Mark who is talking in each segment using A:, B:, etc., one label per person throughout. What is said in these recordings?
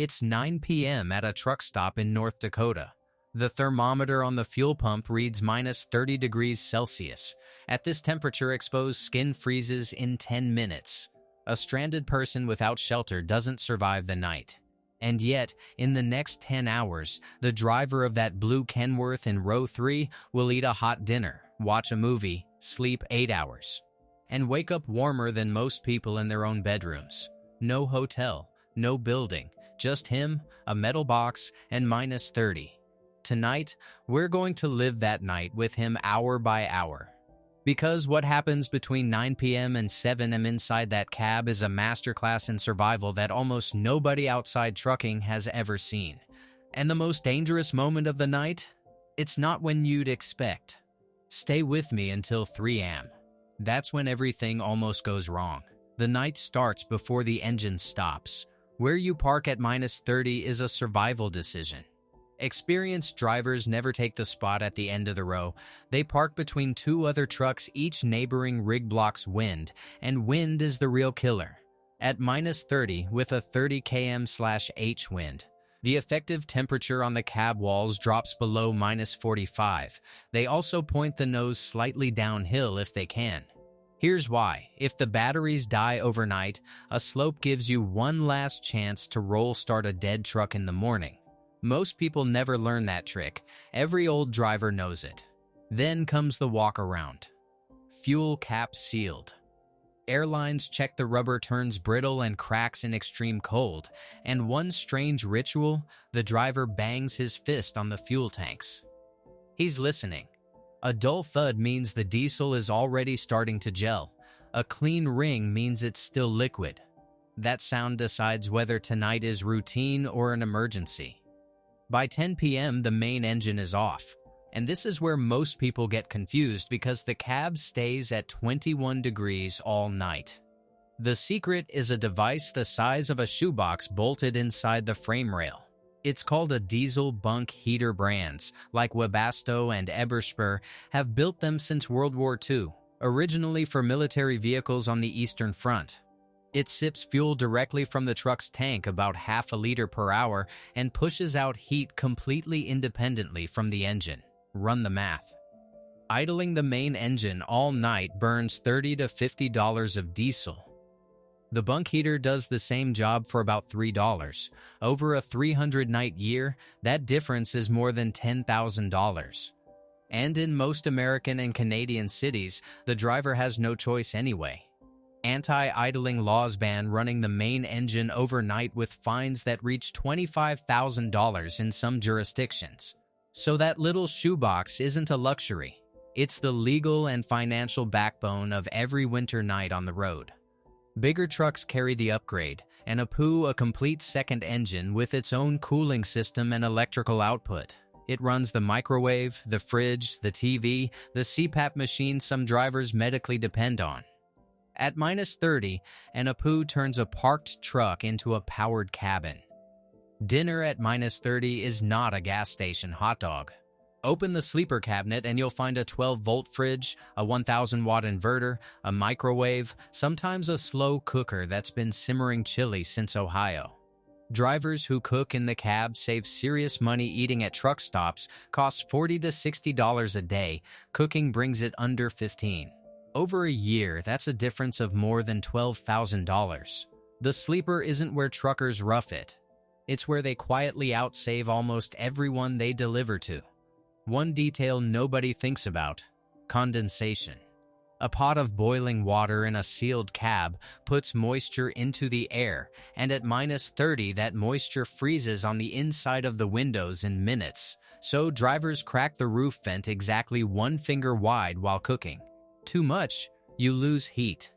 A: It's 9 p.m. at a truck stop in North Dakota. The thermometer on the fuel pump reads minus 30 degrees Celsius. At this temperature, exposed skin freezes in 10 minutes. A stranded person without shelter doesn't survive the night. And yet, in the next 10 hours, the driver of that blue Kenworth in row 3 will eat a hot dinner, watch a movie, sleep 8 hours, and wake up warmer than most people in their own bedrooms. No hotel, no building, just him, a metal box, and minus 30. Tonight, we're going to live that night with him hour by hour. Because what happens between 9 p.m. and 7 a.m. inside that cab is a masterclass in survival that almost nobody outside trucking has ever seen. And the most dangerous moment of the night? It's not when you'd expect. Stay with me until 3 a.m. That's when everything almost goes wrong. The night starts before the engine stops. Where you park at minus 30 is a survival decision. Experienced drivers never take the spot at the end of the row. They park between two other trucks, each neighboring rig blocks wind, and wind is the real killer. At minus 30, with a 30 km/h wind, the effective temperature on the cab walls drops below minus 45. They also point the nose slightly downhill if they can. Here's why. If the batteries die overnight, a slope gives you one last chance to roll start a dead truck in the morning. Most people never learn that trick. Every old driver knows it. Then comes the walk around. Fuel cap sealed. Airlines check the rubber turns brittle and cracks in extreme cold. And one strange ritual, the driver bangs his fist on the fuel tanks. He's listening. A dull thud means the diesel is already starting to gel. A clean ring means it's still liquid. That sound decides whether tonight is routine or an emergency. By 10 p.m., the main engine is off. And this is where most people get confused because the cab stays at 21 degrees all night. The secret is a device the size of a shoebox bolted inside the frame rail. It's called a diesel bunk heater. Brands like Webasto and Ebersper have built them since World War II, originally for military vehicles on the Eastern Front. It sips fuel directly from the truck's tank about half a liter per hour and pushes out heat completely independently from the engine. Run the math. Idling the main engine all night burns $30 to $50 of diesel. The bunk heater does the same job for about $3. Over a 300-night year, that difference is more than $10,000. And in most American and Canadian cities, the driver has no choice anyway. Anti-idling laws ban running the main engine overnight with fines that reach $25,000 in some jurisdictions. So that little shoebox isn't a luxury. It's the legal and financial backbone of every winter night on the road. Bigger trucks carry the upgrade, and a complete second engine with its own cooling system and electrical output. It runs the microwave, the fridge, the TV, the CPAP machine some drivers medically depend on. At minus 30, an Apu turns a parked truck into a powered cabin. Dinner at minus 30 is not a gas station hot dog. Open the sleeper cabinet and you'll find a 12-volt fridge, a 1,000-watt inverter, a microwave, sometimes a slow cooker that's been simmering chili since Ohio. Drivers who cook in the cab save serious money. Eating at truck stops costs $40 to $60 a day. Cooking brings it under $15. Over a year, that's a difference of more than $12,000. The sleeper isn't where truckers rough it. It's where they quietly outsave almost everyone they deliver to. One detail nobody thinks about: condensation. A pot of boiling water in a sealed cab puts moisture into the air, and at minus 30, that moisture freezes on the inside of the windows in minutes. So drivers crack the roof vent exactly 1 finger wide while cooking. Too much, you lose heat.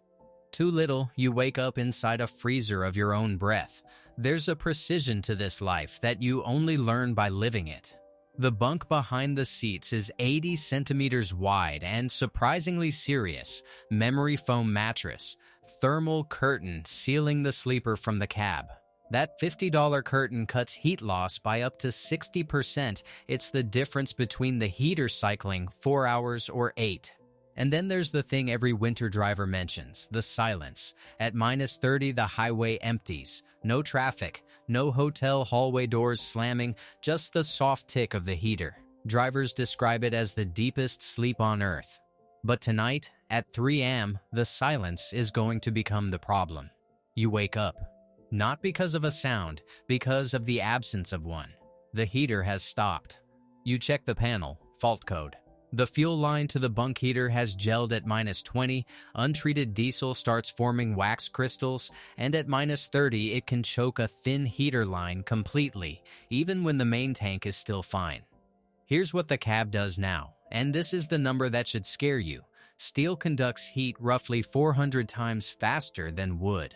A: Too little, you wake up inside a freezer of your own breath. There's a precision to this life that you only learn by living it. The bunk behind the seats is 80 centimeters wide and surprisingly serious. Memory foam mattress, thermal curtain sealing the sleeper from the cab. That $50 curtain cuts heat loss by up to 60%. It's the difference between the heater cycling 4 hours or 8. And then there's the thing every winter driver mentions: the silence. At minus 30, the highway empties. No traffic, No hotel hallway doors slamming, just the soft tick of the heater. Drivers describe it as the deepest sleep on Earth. But tonight, at 3 a.m., the silence is going to become the problem. You wake up. Not because of a sound, because of the absence of one. The heater has stopped. You check the panel, fault code. The fuel line to the bunk heater has gelled at -20, untreated diesel starts forming wax crystals, and at -30 it can choke a thin heater line completely, even when the main tank is still fine. Here's what the cab does now, and this is the number that should scare you. Steel conducts heat roughly 400 times faster than wood.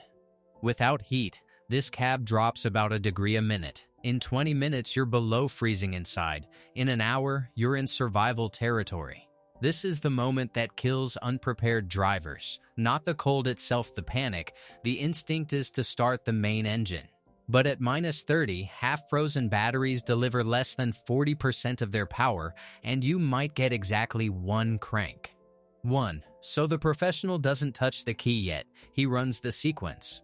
A: Without heat, this cab drops about a degree a minute. In 20 minutes, you're below freezing inside. In an hour, you're in survival territory. This is the moment that kills unprepared drivers. Not the cold itself, the panic. The instinct is to start the main engine. But at -30, half-frozen batteries deliver less than 40% of their power, and you might get exactly one crank. So the professional doesn't touch the key yet. He runs the sequence.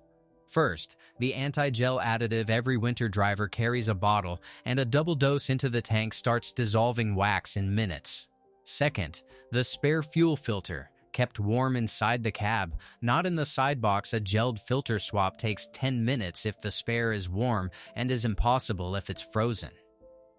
A: First, the anti-gel additive. Every winter driver carries a bottle, and a double dose into the tank starts dissolving wax in minutes. Second, the spare fuel filter, kept warm inside the cab, not in the side box. A gelled filter swap takes 10 minutes if the spare is warm and is impossible if it's frozen.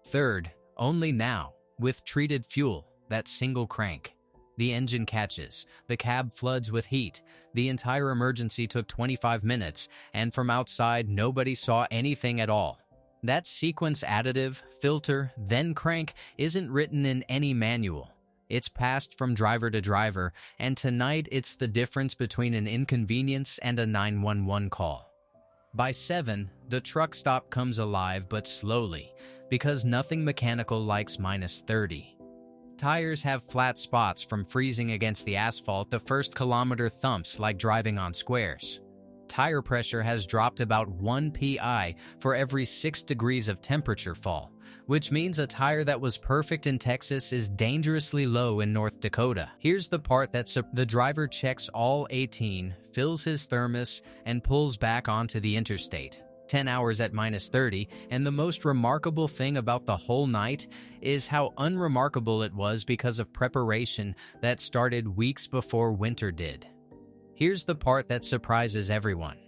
A: Third, only now, with treated fuel, that single crank. The engine catches, the cab floods with heat. The entire emergency took 25 minutes, and from outside, nobody saw anything at all. That sequence, additive, filter, then crank, isn't written in any manual. It's passed from driver to driver, and tonight it's the difference between an inconvenience and a 911 call. By 7, the truck stop comes alive, but slowly, because nothing mechanical likes -30. Tires have flat spots from freezing against the asphalt. The first kilometer thumps like driving on squares. Tire pressure has dropped about 1 psi for every 6 degrees of temperature fall, which means a tire that was perfect in Texas is dangerously low in North Dakota. Here's the part the driver checks all 18, fills his thermos, and pulls back onto the interstate. 10 hours at -30, and the most remarkable thing about the whole night is how unremarkable it was because of preparation that started weeks before winter did. Here's the part that surprises everyone.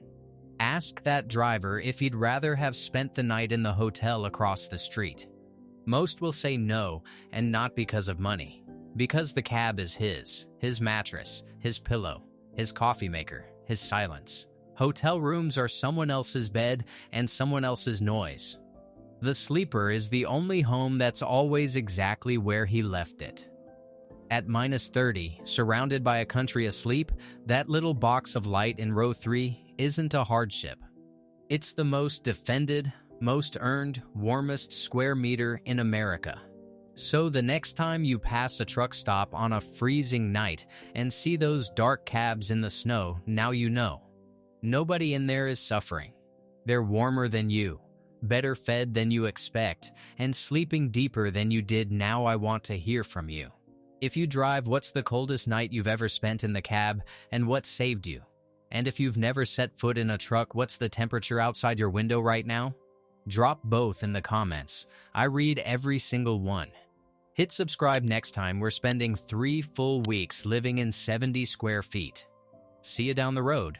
A: Ask that driver if he'd rather have spent the night in the hotel across the street. Most will say no, and not because of money. Because the cab is his mattress, his pillow, his coffee maker, his silence. Hotel rooms are someone else's bed and someone else's noise. The sleeper is the only home that's always exactly where he left it. At -30, surrounded by a country asleep, that little box of light in row 3 isn't a hardship. It's the most defended, most earned, warmest square meter in America. So the next time you pass a truck stop on a freezing night and see those dark cabs in the snow, now you know. Nobody in there is suffering. They're warmer than you, better fed than you expect, and sleeping deeper than you did. Now I want to hear from you. If you drive, what's the coldest night you've ever spent in the cab, and what saved you? And if you've never set foot in a truck, what's the temperature outside your window right now? Drop both in the comments. I read every single one. Hit subscribe next time. We're spending 3 full weeks living in 70 square feet. See you down the road.